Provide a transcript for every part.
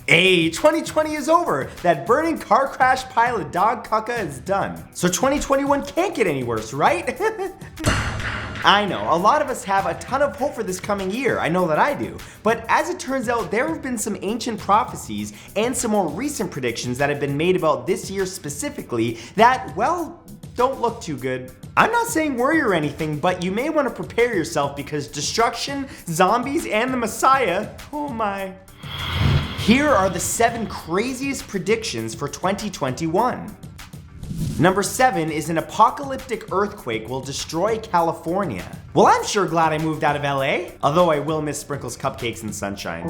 Hey, 2020 is over. That burning car crash pile of dog caca is done. So 2021 can't get any worse, right? I know, a lot of us have a ton of hope for this coming year, I know that I do. But as it turns out, there have been some ancient prophecies and some more recent predictions that have been made about this year specifically that, well, don't look too good. I'm not saying worry or anything, but you may want to prepare yourself because destruction, zombies, and the Messiah, oh my. Here are the 7 craziest predictions for 2021. Number 7 is an apocalyptic earthquake will destroy California. Well, I'm sure glad I moved out of LA, although I will miss Sprinkles cupcakes and sunshine.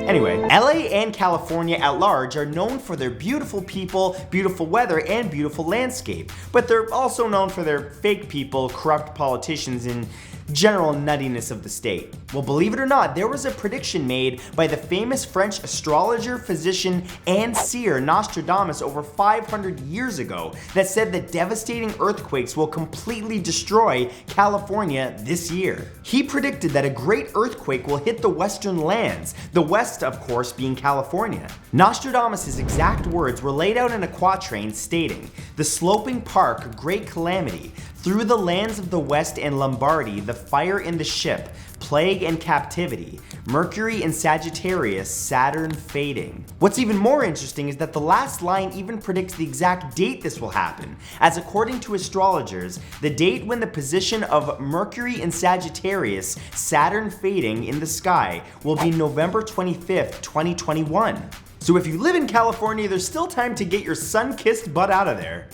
Anyway, LA and California at large are known for their beautiful people, beautiful weather, and beautiful landscape. But they're also known for their fake people, corrupt politicians, and general nuttiness of the state. Well, believe it or not, there was a prediction made by the famous French astrologer, physician, and seer Nostradamus over 500 years ago that said that devastating earthquakes will completely destroy California this year. He predicted that a great earthquake will hit the western lands, the west, of course, being California. Nostradamus' exact words were laid out in a quatrain stating, "The sloping park, great calamity, through the lands of the west and Lombardy, the fire in the ship, plague and captivity, Mercury in Sagittarius, Saturn fading." What's even more interesting is that the last line even predicts the exact date this will happen, as according to astrologers, the date when the position of Mercury in Sagittarius, Saturn fading in the sky will be November 25th, 2021. So if you live in California, there's still time to get your sun-kissed butt out of there.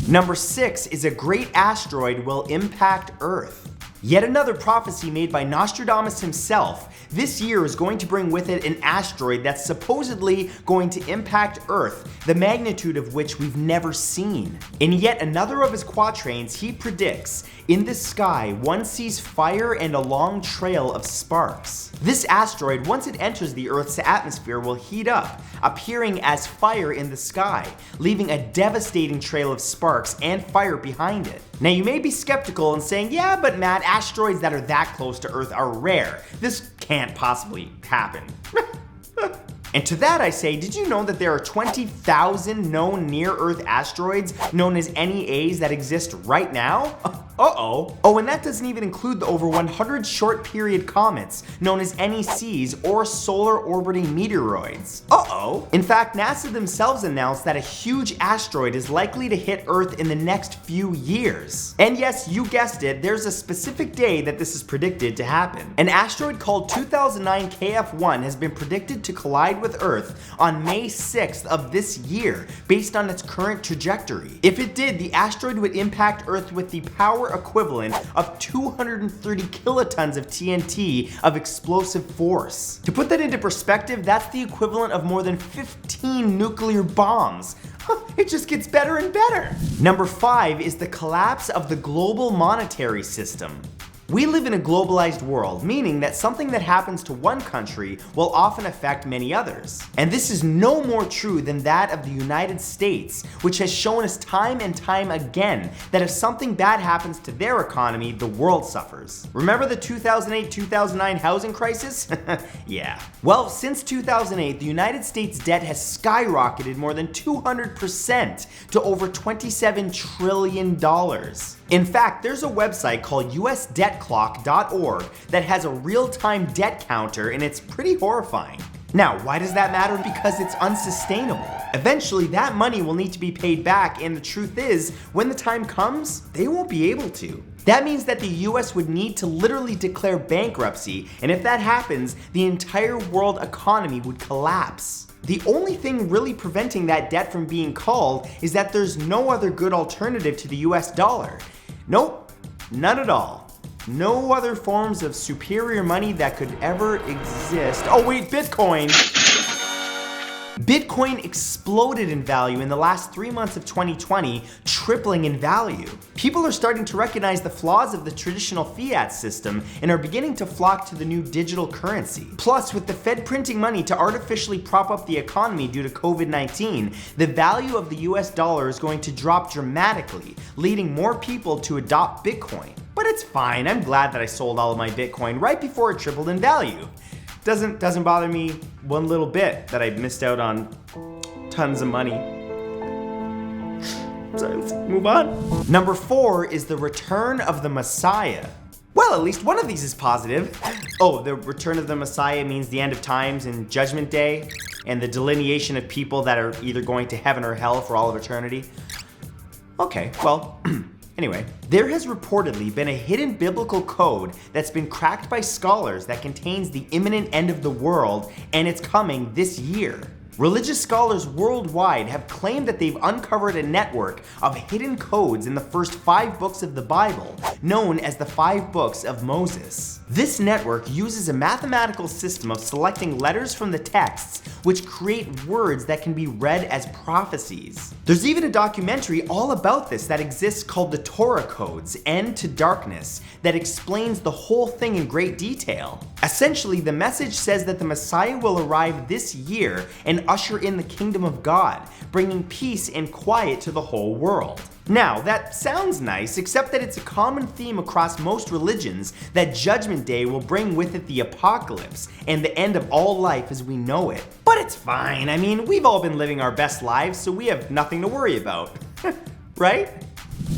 Number 6 is a great asteroid will impact Earth. Yet another prophecy made by Nostradamus himself. This year is going to bring with it an asteroid that's supposedly going to impact Earth, the magnitude of which we've never seen. In yet another of his quatrains, he predicts, "In the sky, one sees fire and a long trail of sparks." This asteroid, once it enters the Earth's atmosphere, will heat up, appearing as fire in the sky, leaving a devastating trail of sparks and fire behind it. Now you may be skeptical and saying, yeah, but Matt, asteroids that are that close to Earth are rare. This can't possibly happen. And to that I say, did you know that there are 20,000 known near-Earth asteroids known as NEAs that exist right now? Uh-oh. Oh, and that doesn't even include the over 100 short-period comets known as NECs or solar-orbiting meteoroids. Uh-oh. In fact, NASA themselves announced that a huge asteroid is likely to hit Earth in the next few years. And yes, you guessed it, there's a specific day that this is predicted to happen. An asteroid called 2009 KF1 has been predicted to collide with Earth on May 6th of this year, based on its current trajectory. If it did, the asteroid would impact Earth with the power equivalent of 230 kilotons of TNT of explosive force. To put that into perspective, that's the equivalent of more than 15 nuclear bombs. It just gets better and better. Number 5 is the collapse of the global monetary system. We live in a globalized world, meaning that something that happens to one country will often affect many others. And this is no more true than that of the United States, which has shown us time and time again that if something bad happens to their economy, the world suffers. Remember the 2008-2009 housing crisis? Yeah. Well, since 2008, the United States debt has skyrocketed more than 200% to over $27 trillion. In fact, there's a website called usdebtclock.org that has a real-time debt counter, and it's pretty horrifying. Now, why does that matter? Because it's unsustainable. Eventually, that money will need to be paid back, and the truth is, when the time comes, they won't be able to. That means that the US would need to literally declare bankruptcy, and if that happens, the entire world economy would collapse. The only thing really preventing that debt from being called is that there's no other good alternative to the US dollar. Nope, none at all. No other forms of superior money that could ever exist. Oh wait, Bitcoin! Bitcoin exploded in value in the last 3 months of 2020, tripling in value. People are starting to recognize the flaws of the traditional fiat system and are beginning to flock to the new digital currency. Plus, with the Fed printing money to artificially prop up the economy due to COVID-19, the value of the US dollar is going to drop dramatically, leading more people to adopt Bitcoin. But it's fine, I'm glad that I sold all of my Bitcoin right before it tripled in value. Doesn't bother me one little bit that I missed out on tons of money. Sorry, let's move on. Number 4 is the return of the Messiah. Well, at least one of these is positive. Oh, the return of the Messiah means the end of times and Judgment Day, and the delineation of people that are either going to heaven or hell for all of eternity. Okay, well, anyway, there has reportedly been a hidden biblical code that's been cracked by scholars that contains the imminent end of the world, and it's coming this year. Religious scholars worldwide have claimed that they've uncovered a network of hidden codes in the first 5 books of the Bible, known as the 5 books of Moses. This network uses a mathematical system of selecting letters from the texts, which create words that can be read as prophecies. There's even a documentary all about this that exists called the Torah Codes, End to Darkness, that explains the whole thing in great detail. Essentially, the message says that the Messiah will arrive this year and usher in the kingdom of God, bringing peace and quiet to the whole world. Now, that sounds nice, except that it's a common theme across most religions that Judgment Day will bring with it the apocalypse and the end of all life as we know it. But it's fine. I mean, we've all been living our best lives, so we have nothing to worry about. Right?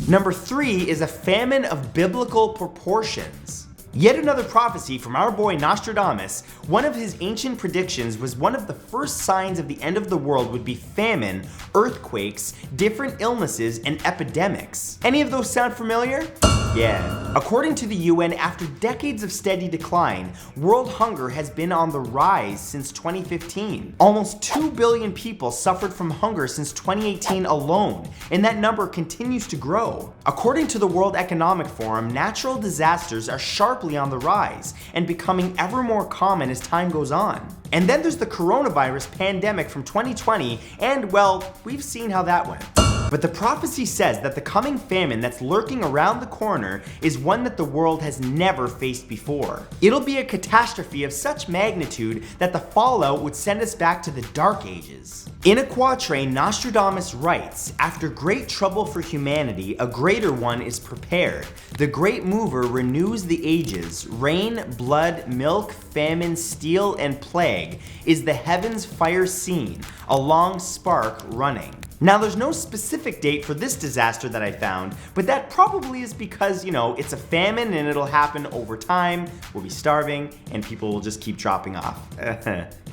Number 3 is a famine of biblical proportions. Yet another prophecy from our boy Nostradamus. One of his ancient predictions was one of the first signs of the end of the world would be famine, earthquakes, different illnesses, and epidemics. Any of those sound familiar? Yeah. According to the UN, after decades of steady decline, world hunger has been on the rise since 2015. Almost 2 billion people suffered from hunger since 2018 alone, and that number continues to grow. According to the World Economic Forum, natural disasters are sharply on the rise and becoming ever more common as time goes on. And then there's the coronavirus pandemic from 2020, and well, we've seen how that went. But the prophecy says that the coming famine that's lurking around the corner is one that the world has never faced before. It'll be a catastrophe of such magnitude that the fallout would send us back to the Dark Ages. In a quatrain, Nostradamus writes, "After great trouble for humanity, a greater one is prepared. The great mover renews the ages. Rain, blood, milk, famine, steel, and plague is the heavens' fire seen, a long spark running." Now, there's no specific date for this disaster that I found, but that probably is because, it's a famine and it'll happen over time, we'll be starving, and people will just keep dropping off.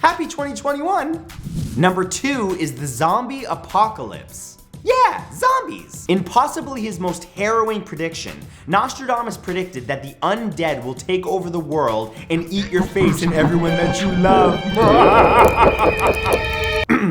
Happy 2021! Number 2 is the zombie apocalypse. Yeah, zombies! In possibly his most harrowing prediction, Nostradamus predicted that the undead will take over the world and eat your face and everyone that you love.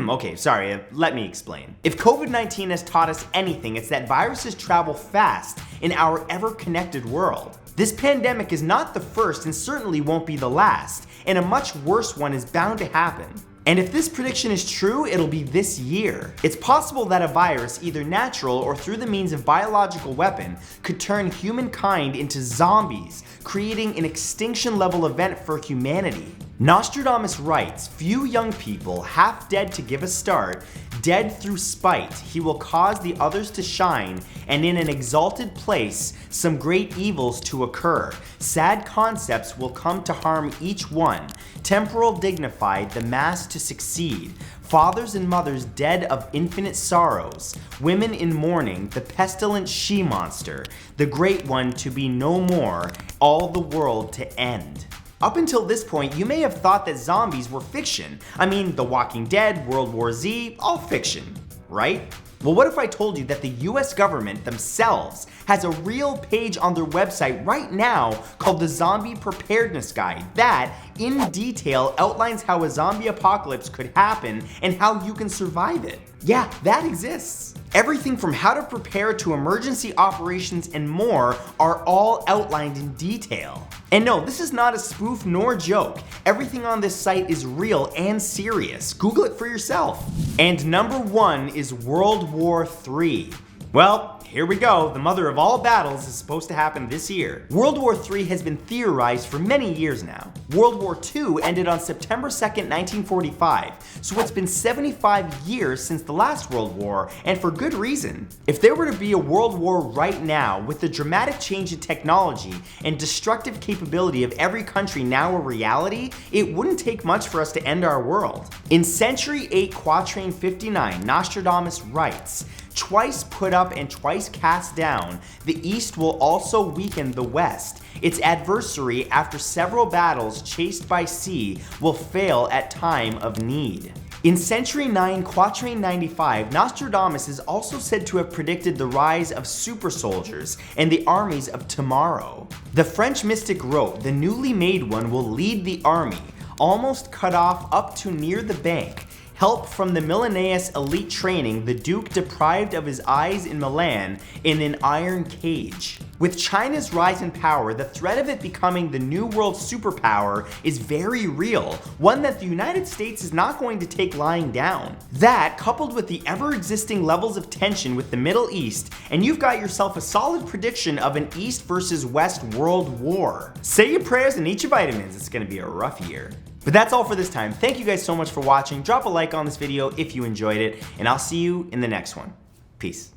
Okay, sorry, let me explain. If COVID-19 has taught us anything, it's that viruses travel fast in our ever-connected world. This pandemic is not the first and certainly won't be the last, and a much worse one is bound to happen. And if this prediction is true, it'll be this year. It's possible that a virus, either natural or through the means of biological weapon, could turn humankind into zombies, creating an extinction-level event for humanity. Nostradamus writes, "Few young people, half dead to give a start, dead through spite, he will cause the others to shine, and in an exalted place, some great evils to occur. Sad concepts will come to harm each one. Temporal dignified, the mass to succeed. Fathers and mothers dead of infinite sorrows. Women in mourning, the pestilent she-monster. The great one to be no more, all the world to end." Up until this point, you may have thought that zombies were fiction. I mean, The Walking Dead, World War Z, all fiction, right? Well, what if I told you that the US government themselves has a real page on their website right now called the Zombie Preparedness Guide that, in detail, outlines how a zombie apocalypse could happen and how you can survive it? Yeah, that exists. Everything from how to prepare to emergency operations and more are all outlined in detail. And no, this is not a spoof nor joke. Everything on this site is real and serious. Google it for yourself. And number 1 is World War III. Well, here we go, the mother of all battles is supposed to happen this year. World War III has been theorized for many years now. World War II ended on September 2nd, 1945, so it's been 75 years since the last World War, and for good reason. If there were to be a world war right now, with the dramatic change in technology and destructive capability of every country now a reality, it wouldn't take much for us to end our world. In Century 8, Quatrain 59, Nostradamus writes, "Twice put up and twice cast down, the East will also weaken the West. Its adversary, after several battles chased by sea, will fail at time of need." In Century 9, Quatrain 95, Nostradamus is also said to have predicted the rise of super soldiers and the armies of tomorrow. The French mystic wrote, "The newly made one will lead the army, almost cut off up to near the bank. Help from the Milanese elite training, the Duke deprived of his eyes in Milan in an iron cage." With China's rise in power, the threat of it becoming the new world superpower is very real, one that the United States is not going to take lying down. That, coupled with the ever-existing levels of tension with the Middle East, and you've got yourself a solid prediction of an East versus West world war. Say your prayers and eat your vitamins, it's gonna be a rough year. But that's all for this time. Thank you guys so much for watching. Drop a like on this video if you enjoyed it, and I'll see you in the next one. Peace.